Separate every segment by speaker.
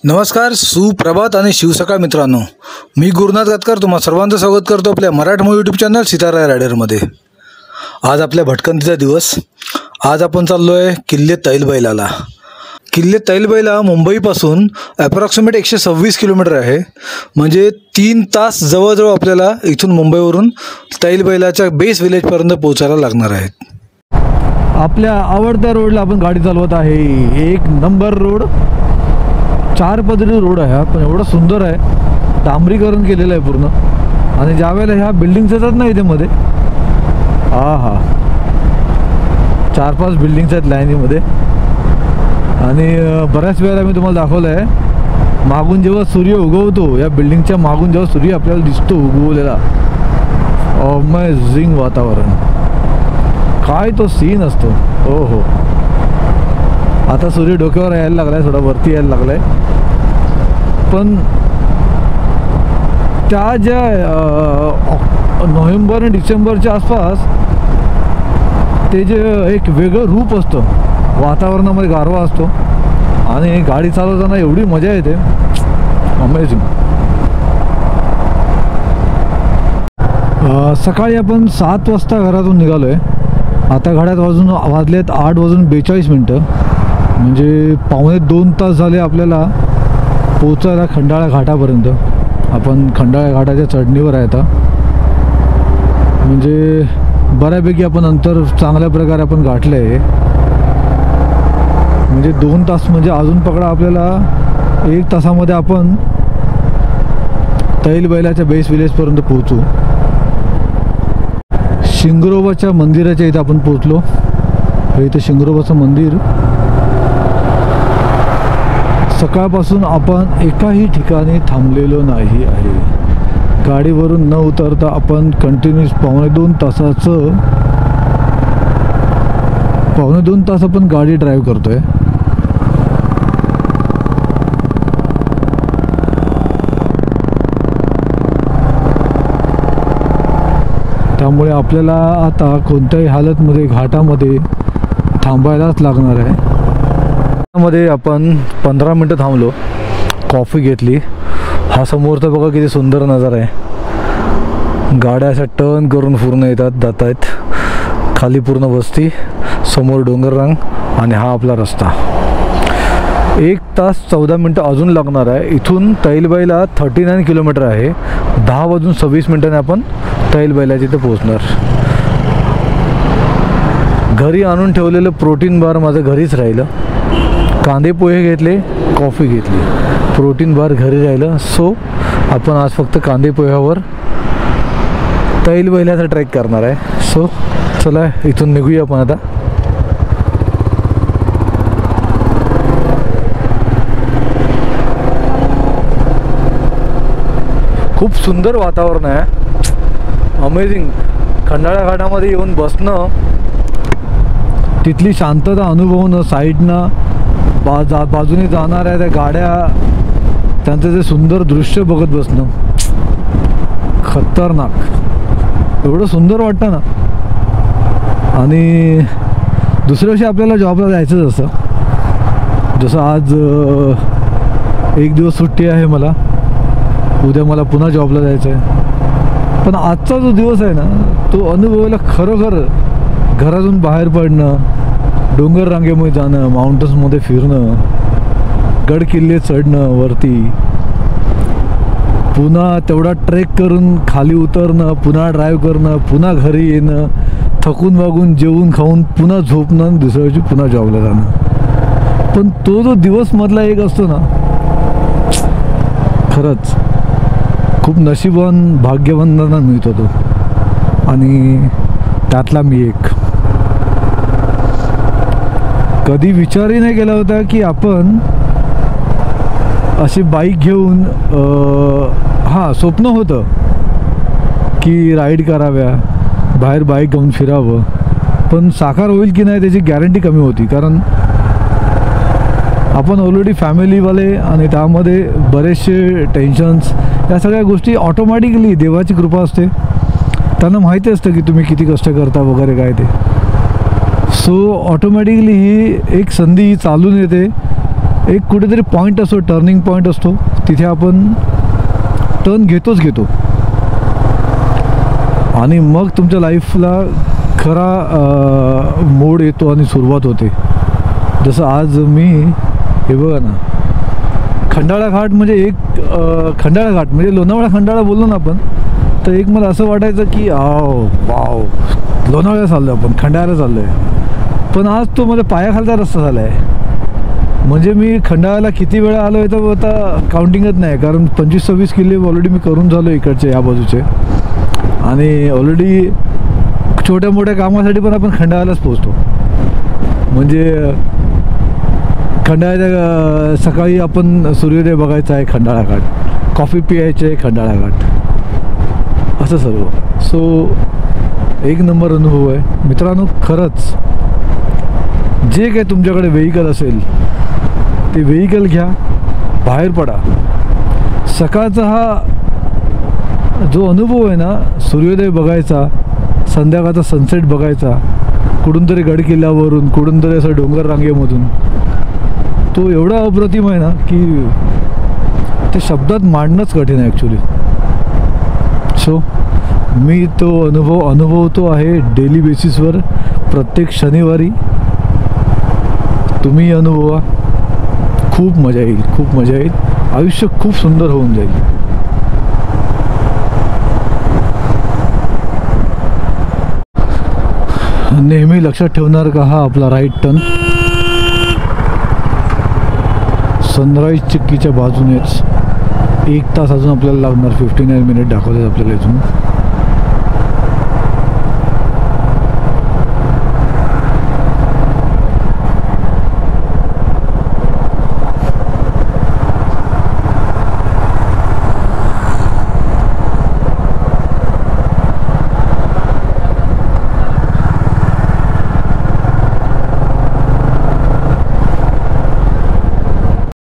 Speaker 1: नमस्कार, सुप्रभात आणि शिवसकाळ मित्रांनो. मी गुरुनाथ गातकर तुम्हा सर्वांचं स्वागत करतो आपल्या मराठमोळी यूट्यूब चॅनल सितारा रायडरमध्ये. आज आपल्या भटकंतीचा दिवस. आज आपण चाललो आहे किल्ले तैलबैलाला. किल्ले तैलबैला मुंबईपासून ॲप्रॉक्सिमेट 126 किलोमीटर आहे. म्हणजे 3 तास जवळजवळ आपल्याला इथून मुंबईवरून तैलबैलाच्या बेस विलेजपर्यंत पोहोचायला लागणार आहेत. आपल्या आवडत्या रोडला आपण गाडी चालवत आहे. एक नंबर रोड, 4 पदरी रोड आहे हा, पण एवढं सुंदर आहे. डांबरीकरण केलेलं आहे पूर्ण. आणि ज्यावेळेला ह्या बिल्डिंग्स येतात ना इथे मध्ये, हा 4-5 बिल्डिंग्स आहेत लाईनीमध्ये. आणि बऱ्याच वेळेला मी तुम्हाला दाखवलं आहे, मागून जेव्हा सूर्य उगवतो, या बिल्डिंगच्या मागून जेव्हा सूर्य आपल्याला दिसतो उगवलेला, अमेझिंग वातावरण, काय तो सीन असतो. हो, आता सूर्य डोक्यावर यायला लागला आहे, थोडा वरती यायला लागला आहे. पण त्या ज्या नोव्हेंबर आणि डिसेंबरच्या आसपास ते जे एक वेगळं रूप असतं, वातावरणामध्ये गारवा असतो आणि गाडी चालवताना एवढी मजा येते, अमेझिंग. सकाळी आपण 7 वाजता घरातून निघालो आहे. आता घड्यात वाजलेत 8:42. म्हणजे 1.25 तास झाले आपल्याला पोचायला खंडाळा घाटापर्यंत. आपण खंडाळा घाटाच्या चढणीवर आहे आता. म्हणजे बऱ्यापैकी आपण अंतर चांगल्या प्रकारे आपण गाठलं आहे. म्हणजे 2 तास म्हणजे अजून पकडा आपल्याला 1 तासामध्ये आपण तैलबैलाच्या बेस विलेजपर्यंत पोहोचू. शिंगरोबाच्या मंदिराच्या इथं आपण पोहोचलो. हे इथं शिंगरोबाचं मंदिर. सकाळपासून आपण एकाही ठिकाणी थांबलेलो नाही आहे. गाडीवरून न उतरता आपण कंटिन्यूस 1.25 तास आपण गाडी ड्राईव्ह करतोय. त्यामुळे आपल्याला आता कोणत्याही हालतमध्ये घाटामध्ये थांबायलाच लागणार आहे. मध्ये आपण 15 मिनटं थांबलो, कॉफी घेतली. हा समोरचा बघा किती सुंदर नजारा आहे. गाड्या अशा टर्न करून पूर्ण जात आहेत. खाली पूर्ण वस्ती, समोर डोंगररांग आणि हा आपला रस्ता. 1 तास 14 मिनटं अजून लागणार आहे. इथून तैलबैला 39 किलोमीटर आहे. 10:26 आपण तैलबैलाच्या इथे पोहोचणार. घरी आणून ठेवलेलं प्रोटीन बार माझं घरीच राहिलं. कांदे पोहे घेतले, कॉफी घेतली, प्रोटीन बार घरी राहिलं. सो आपण आज फक्त कांदे पोह्यावर तैलबैलाचा ट्रेक करणार आहे. सो चला इथून निघूया आपण आता. खूप सुंदर वातावरण आहे, अमेझिंग. खंडाळा घाटामध्ये येऊन बसणं, तिथली शांतता अनुभवणं, साईडनं बाजूने जाणाऱ्या त्या गाड्या, त्यांचं ते सुंदर दृश्य बघत बसणं, खतरनाक. एवढं सुंदर वाटतं ना. आणि दुसऱ्या दिवशी आपल्याला जॉबला जायचंच असतं. जसं आज 1 दिवस सुट्टी आहे मला, उद्या मला पुन्हा जॉबला जायचं आहे. पण आजचा जो दिवस आहे ना, तो अनुभवायला खरोखर घरातून बाहेर पडणं, डोंगर रांगेमध्ये जाणं, माउंटन्समध्ये फिरणं, गड किल्ले चढणं वरती, पुन्हा तेवढा ट्रेक करून खाली उतरणं, पुन्हा ड्राईव्ह करणं, पुन्हा घरी येणं, थकून वागून जेवून खाऊन पुन्हा झोपणं आणि दुसऱ्या दिवशी पुन्हा जॉबला जाणं. पण तो जो दिवस मधला एक असतो ना, खरंच खूप नशीबवान भाग्यवंतांना मिळतो तो. आणि त्यातला मी एक. कधी विचारही नाही केला होता की आपण अशी बाईक घेऊन, स्वप्न होतं की राईड कराव्या, बाहेर बाईक घेऊन फिरावं. पण साकार होईल की नाही त्याची गॅरंटी कमी होती. कारण आपण ऑलरेडी फॅमिलीवाले आणि त्यामध्ये बरेचसे टेन्शन्स, या सगळ्या गोष्टी ऑटोमॅटिकली देवाची कृपा असते. त्यांना माहिती असतं की तुम्ही किती कष्ट करता वगैरे काय ते. सो ऑटोमॅटिकली ही एक संधी चालून येते एक कुठेतरी पॉईंट असतो, टर्निंग पॉईंट असतो, तिथे आपण टर्न घेतो आणि मग तुमच्या लाईफला खरा मोड येतो आणि सुरुवात होते. जसं आज मी हे बघा ना, खंडाळा घाट म्हणजे खंडाळा घाट म्हणजे लोणावळा खंडाळा बोललो ना आपण, तर एक मला असं वाटायचं की वाव लोणावळ्याला चाललो आपण, खंडाळ्याला चाललो आहे. पण आज तो माझ्या पायाखालचा रस्ता झाला आहे. म्हणजे मी खंडाळ्याला किती वेळा आलो आहे तर आता काउंटिंगच नाही, कारण 25-26 किल्ले ऑलरेडी मी करून झालो इकडचे या बाजूचे. आणि ऑलरेडी छोट्या मोठ्या कामासाठी पण आपण खंडाळ्यालाच पोचतो. म्हणजे खंडाळ्याच्या सकाळी आपण सूर्योदय बघायचा आहे खंडाळा घाट, कॉफी प्यायची आहे खंडाळा घाट, असं सर्व. सो एक नंबर अनुभव आहे मित्रांनो. खरंच जे काही तुमच्याकडे व्हेइकल असेल ते व्हेइकल घ्या, बाहेर पडा. सकाळचा हा जो अनुभव आहे ना, सूर्योदय बघायचा, संध्याकाळचा सनसेट बघायचा, कुठून तरी गडकिल्ल्यावरून, कुठून तरी असं डोंगर रांगेमधून, तो एवढा अप्रतिम आहे ना की ते शब्दात मांडणंच कठीण आहे ॲक्च्युली. सो मी तो अनुभवतो आहे डेली बेसिसवर. प्रत्येक शनिवारी तुम्ही अनुभवा, खूप मजा येईल, खूप मजा येईल. आयुष्य खूप सुंदर होऊन जाईल. नेहमी लक्षात ठेवणार का हा आपला राईट टर्न सनराईज चिक्कीच्या बाजूनेच. 1 तास अजून आपल्याला लागणार, 59 मिनिट दाखवतात आपल्याला इथून.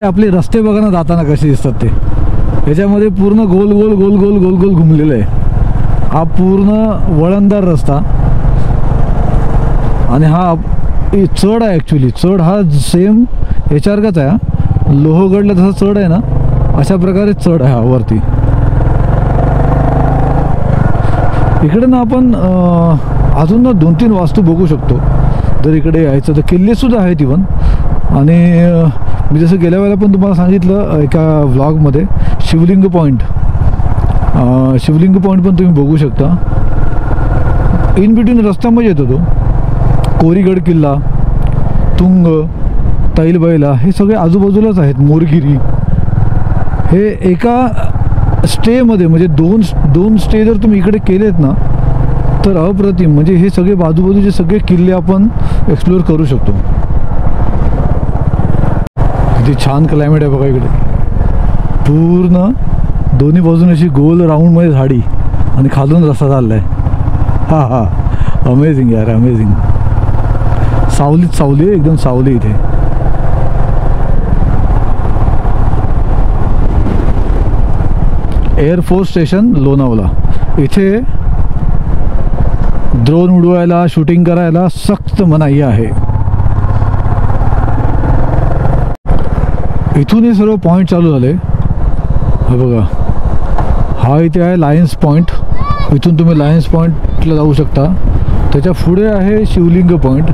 Speaker 1: आपले रस्ते बघा ना जाताना कसे दिसतात ते. याच्यामध्ये पूर्ण गोल गोल गोल गोल गोल गोल घुमलेलं आहे. हा पूर्ण वळणदार रस्ता आणि हा चढ आहे ॲक्च्युली. चढ हा सेम याच्यासारखाच आहे. लोहगडला जसा चढ आहे ना, अशा प्रकारे चढ आहे हा वरती. इकडे ना आपण अजून ना 2-3 वास्तू बघू शकतो जर इकडे यायचं तर. किल्लेसुद्धा आहेत इवन. आणि मी जसं गेल्या वेळेला पण तुम्हाला सांगितलं एका व्लॉगमध्ये, शिवलिंग पॉईंट पण तुम्ही बघू शकता. इन बिटवीन रस्त्यामध्ये येतो तो. कोरीगड किल्ला, तुंग, तैलबैला हे सगळे आजूबाजूलाच आहेत. मोरगिरी हे एका स्टेमध्ये, म्हणजे दोन स्टे जर तुम्ही इकडे केलेत ना तर अप्रतिम. म्हणजे हे सगळे बाजूबाजूचे सगळे किल्ले आपण एक्सप्लोअर करू शकतो. किती छान क्लायमेट आहे बघा इकडे. पूर्ण दोन्ही बाजूने अशी गोल राऊंडमध्ये झाडी आणि खालून रस्ता चालला आहे. हा अमेझिंग यार, अमेझिंग. सावली एकदम सावली इथे. Air force station Lonavala. इथे ड्रोन उडवायला, शूटिंग करायला सक्त मनाई आहे. इथून हे सर्व पॉईंट चालू झाले. हा बघा, हा इथे आहे लायन्स पॉईंट. इथून तुम्ही लायन्स पॉईंटला जाऊ शकता. त्याच्या पुढे आहे शिवलिंग पॉईंट.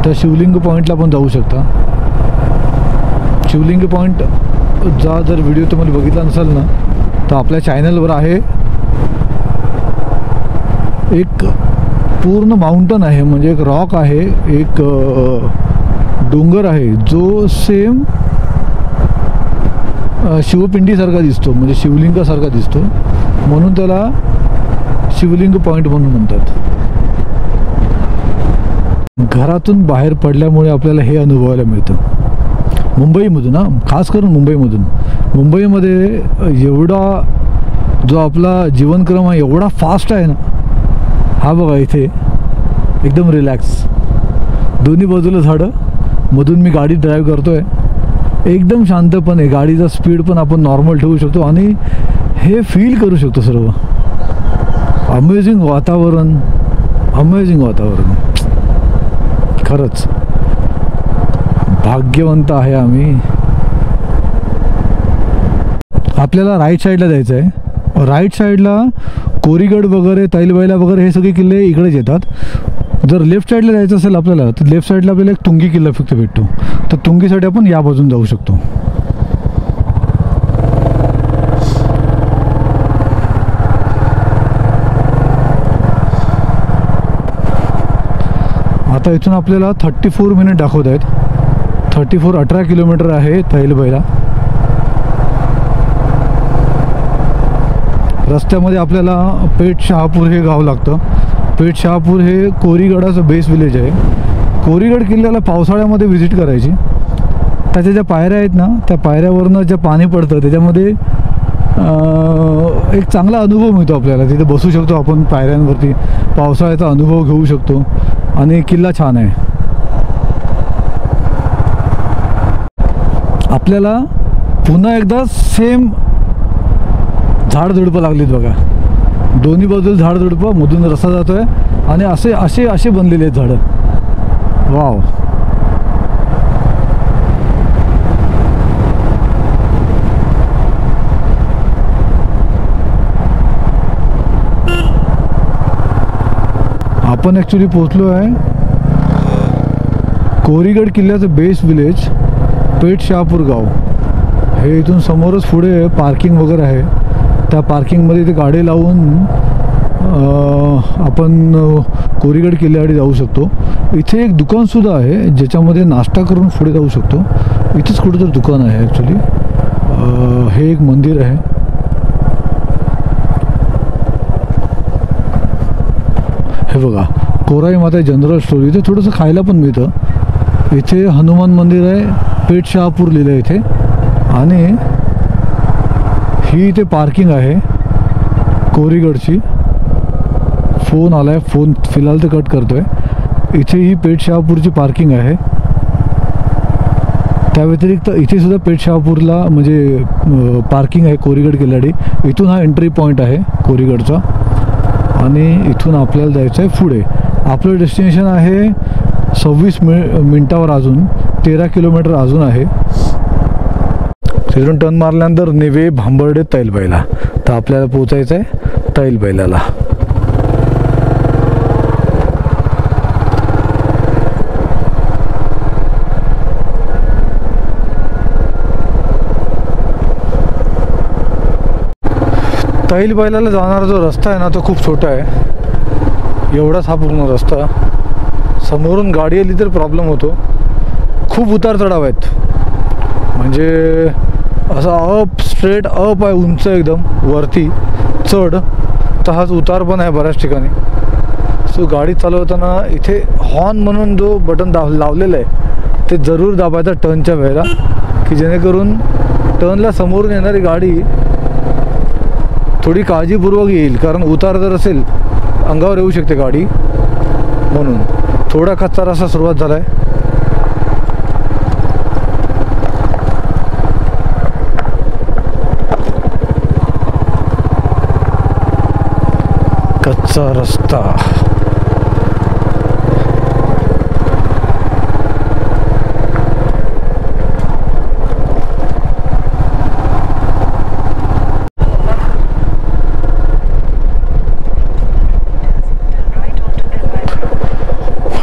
Speaker 1: त्या शिवलिंग पॉईंटला पण जाऊ शकता. शिवलिंग पॉईंटचा जर व्हिडिओ तुम्हाला बघितला नसाल ना तर आपल्या चॅनलवर आहे. एक पूर्ण माउंटन आहे, म्हणजे एक रॉक आहे, एक डोंगर आहे जो सेम शिवपिंडीसारखा दिसतो, म्हणजे शिवलिंगासारखा दिसतो. म्हणून त्याला शिवलिंग पॉईंट म्हणून म्हणतात. घरातून बाहेर पडल्यामुळे आपल्याला हे अनुभवायला मिळतं. मुंबईमधून, खास करून मुंबईमधून. मुंबईमध्ये एवढा जो आपला जीवनक्रम आहे एवढा फास्ट आहे ना. हा बघा इथे एकदम रिलॅक्स, दोन्ही बाजूला झाडं, मधून मी गाडी ड्राईव्ह करतोय एकदम शांतपणे. गाडीचा स्पीड पण आपण नॉर्मल ठेवू शकतो आणि हे फील करू शकतो सर्व. अमेझिंग वातावरण, अमेझिंग वातावरण. खरंच भाग्यवंत आहे आम्ही आपल्याला राईट साईडला जायचं आहे. राईट साईडला कोरीगड वगैरे, तैलबैला वगैरे हे सगळे किल्ले इकडेच येतात. जर लेफ्ट साईडला जायचं असेल आपल्याला तर लेफ्ट साईडला आपल्याला एक तुंगी किल्ला फक्त भेटतो. तर तुंगीसाठी आपण या बाजून जाऊ शकतो. आता इथून आपल्याला 34 मिनिट दाखवत आहेत. 18 किलोमीटर आहे तैलबैला. रस्त्यामध्ये आपल्याला पेठ शहापूर हे गाव लागतं. पेठ शहापूर हे कोरीगडाचं बेस विलेज आहे. कोरीगड किल्ल्याला पावसाळ्यामध्ये व्हिजिट करायची. त्याच्या ज्या पायऱ्या आहेत ना, त्या पायऱ्यावरनं जे पाणी पडतं त्याच्यामध्ये एक चांगला अनुभव मिळतो आपल्याला. तिथे बसू शकतो आपण पायऱ्यांवरती, पावसाळ्याचा अनुभव घेऊ शकतो आणि किल्ला छान आहे. आपल्याला पुन्हा एकदा सेम झाडझुडपं लागलीत बघा. दोन्ही बाजूला झाडझुडपं, मधून रस्ता जातोय आणि असे असे असे बनलेले आहेत झाडं. वाव. आपण ॲक्च्युली पोचलो आहे कोरीगड किल्ल्याचं बेस विलेज पेठ शहापूर गाव. हे इथून समोरच पुढे पार्किंग वगैरे आहे. त्या पार्किंगमध्ये ते गाडी लावून आपण कोरीगड किल्ल्याकडे जाऊ शकतो. इथे एक दुकानसुद्धा आहे ज्याच्यामध्ये नाश्ता करून पुढे जाऊ शकतो. इथेच कुठेतरी दुकान आहे ॲक्च्युली. हे एक मंदिर आहे. हे बघा, कोराई माता जनरल स्टोर. इथे थोडंसं खायला पण मिळतं. इथे हनुमान मंदिर आहे, पेठ शहापूर लिहिलं आहे इथे. आणि ही इथे पार्किंग आहे कोरीगडची. फोन आला आहे, फोन फिलहाल तर कट करतो आहे. इथे ही पेठ शहापूरची पार्किंग आहे. त्या व्यतिरिक्त इथे सुद्धा पेठ शहापूरला म्हणजे पार्किंग आहे कोरीगड किल्ल्याडी. इथून हा एंट्री पॉईंट आहे कोरीगडचा आणि इथून आपल्याला जायचं आहे पुढे. आपलं डेस्टिनेशन आहे 26 मिनिटावर, अजून 13 किलोमीटर अजून आहे. तिथून टर्न मारल्यानंतर नेवे, भांबर्डे, तैलबैला. तर आपल्याला पोचायचं आहे तैलबैलाला. तैलबैलाला जाणारा जो रस्ता आहे ना तो खूप छोटा आहे. एवढाच हा पूर्ण रस्ता. समोरून गाडी आली तर प्रॉब्लेम होतो. खूप उतार चढाव आहेत. म्हणजे असा अप, स्ट्रेट अप आहे, उंच एकदम वरती चढ. तसाच उतार पण आहे बऱ्याच ठिकाणी. सो गाडी चालवताना इथे हॉर्न म्हणून जो बटन लावलेलं आहे ते जरूर दाबायचं टर्नच्या वेळेला, की जेणेकरून टर्नला समोरून येणारी गाडी थोडी काळजीपूर्वक येईल. कारण उतार जर असेल अंगावर येऊ शकते गाडी, म्हणून थोडा कच्चा रस्ता सुरुवात झाला आहे. कच्चा रस्ता.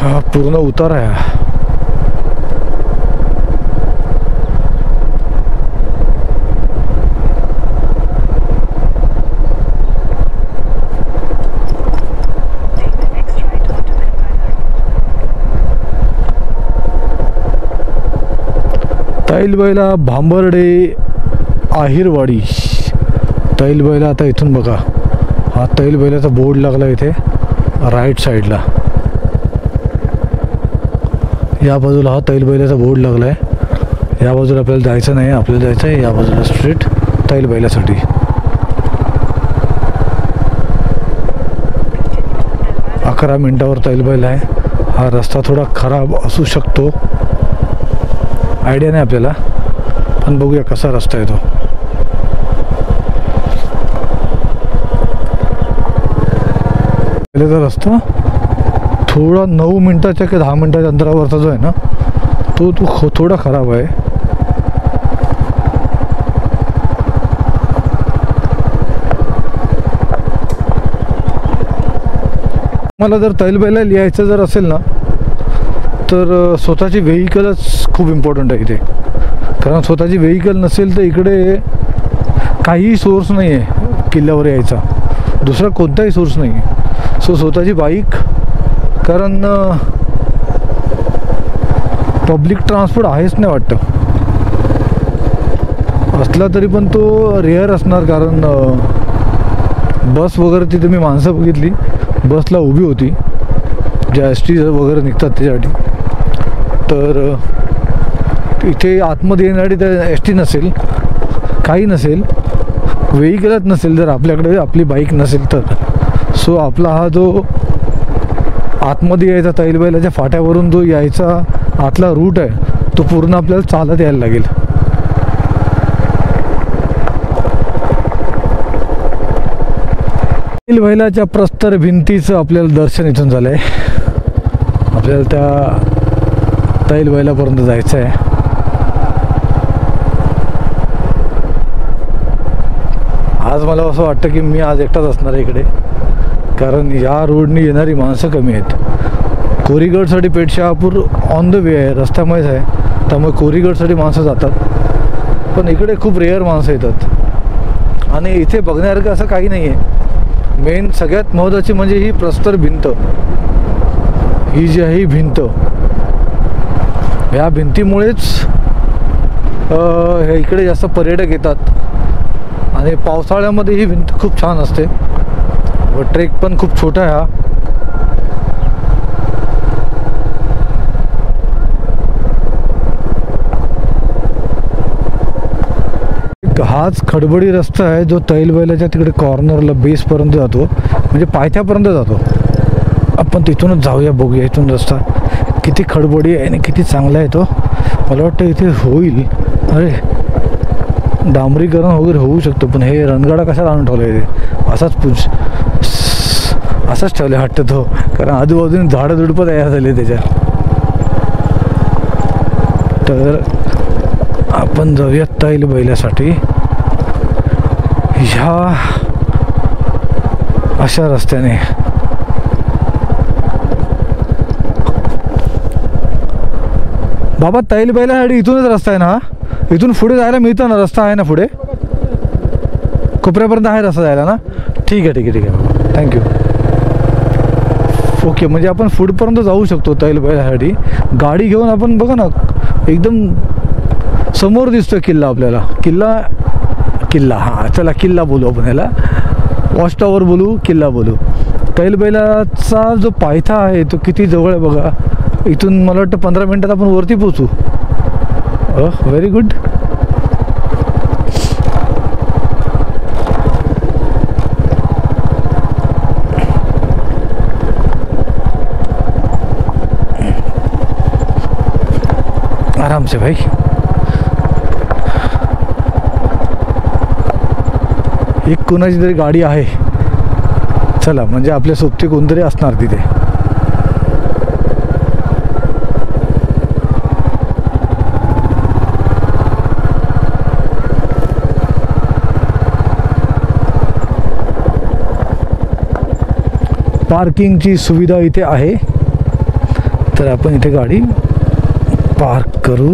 Speaker 1: हा पूर्ण उतार आहे. तैलबैला, भांबर्डे, आहिरवाडी. तैलबैला. आता इथून बघा, हा तैलबैलाचा बोर्ड लागला इथे राईट साईडला. या बाजूला हा तैलबैलाचा बोर्ड लागला आहे. या बाजूला आपल्याला जायचं नाही, आपल्याला जायचं आहे या बाजूला स्ट्रेट तैलबैलासाठी. अकरा मिनिटावर तैलबैला आहे. हा रस्ता थोडा खराब असू शकतो, आयडिया नाही आपल्याला, पण बघूया कसा रस्ता आहे तो. पहिल्याचा रस्ता थोडा 9 मिनिटाच्या की 10 मिनिटाच्या अंतरावरचा जो आहे ना तो थोडा खराब आहे. मला जर तैलबाईला लिहायचं जर असेल ना तर स्वतःची व्हेकलच खूप इम्पॉर्टंट आहे इथे. कारण स्वतःची व्हेकल नसेल तर इकडे काहीही सोर्स नाही आहे किल्ल्यावर यायचा, दुसरा कोणताही सोर्स नाही आहे. सो स्वतःची बाईक, कारण पब्लिक ट्रान्सपोर्ट आहेच नाही वाटतं, असला तरी पण तो रेअर असणार. कारण बस वगैरे तिथे मी माणसं बघितली, बसला उभी होती ज्या एस टी वगैरे निघतात त्याच्यासाठी. तर इथे आतमध्ये येणारी त्या एस टी नसेल, काही नसेल, व्हेकलच नसेल जर आपल्याकडे आपली बाईक नसेल तर. सो आपला हा जो आतमध्ये यायचा तैलबाईलाच्या फाट्यावरून जो यायचा आतला रूट आहे तो पूर्ण आपल्याला चालत यायला लागेल. तैलबाईलाच्या प्रस्तर भिंतीचं आपल्याला दर्शन इथून झालं आहे. आपल्याला त्या तैलबाईलापर्यंत जायचं आहे. आज मला असं वाटतं की मी आज एकटाच असणार आहे इकडे, कारण या रोडनी येणारी माणसं कमी आहेत. कोरीगडसाठी पेठशहापूर ऑन द वे आहे, रस्त्यामुळेच आहे, त्यामुळे कोरीगडसाठी माणसं जातात. पण इकडे खूप रेअर माणसं येतात आणि इथे बघण्यासारखं असं काही नाही आहे. मेन सगळ्यात महत्त्वाची म्हणजे ही प्रस्तर भिंत, ही जी आहे ही भिंत, ह्या भिंतीमुळेच हे इकडे जास्त पर्यटक येतात. आणि पावसाळ्यामध्ये ही भिंत खूप छान असते व ट्रेक पण खूप छोटा आहे हा. हाच खडबडी रस्ता आहे जो तैलबाईलाच्या तिकडे कॉर्नरला बेसपर्यंत जातो, म्हणजे पायथ्यापर्यंत जातो. आपण तिथूनच जाऊया, बघूया इथून रस्ता किती खडबडी आहे आणि किती चांगला आहे तो. मला वाटतं इथे होईल, अरे डांबरीकरण वगैरे होऊ शकतो, पण हे रणगाडा कशाला आणून ठेवला इथे? असाच ठेवले वाटतं तो, कारण आजूबाजूने झाडं झुडपं तयार झाले त्याच्या. तर आपण जाऊया तैलबाईलासाठी ह्या अशा रस्त्याने. बाबा तैलबाईलासाठी इथूनच रस्ता आहे ना? इथून पुढे जायला मिळतं ना, रस्ता आहे ना पुढे कोपऱ्यापर्यंत आहे रस्ता जायला ना? ठीक आहे ठीक आहे ठीक आहे बाबा, थँक्यू. ओके, म्हणजे आपण पुढपर्यंत जाऊ शकतो तैलबाईलासाठी गाडी घेऊन. आपण बघा ना, एकदम समोर दिसतो किल्ला आपल्याला. किल्ला हां, चला किल्ला बोलू आपण, याला वॉच टॉवर बोलू, किल्ला बोलू. तैलबाईलाचा जो पायथा आहे तो किती जवळ आहे बघा. इथून मला वाटतं 15 मिनटात आपण वरती पोचू. Very good. आराम से भाई. एक कोणाची तरी गाडी आहे, चला, म्हणजे आपल्या सोबती कोणतरी असणार तिथे. पार्किंगची सुविधा इथे आहे, तर आपण इथे गाडी पार्क करू.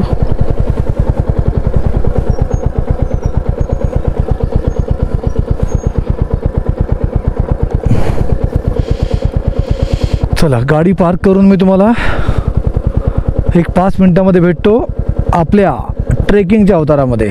Speaker 1: चला, गाडी पार्क करून मी तुम्हाला एक 5 मिनिटामध्ये भेटतो आपल्या ट्रेकिंगच्या अवतारामध्ये.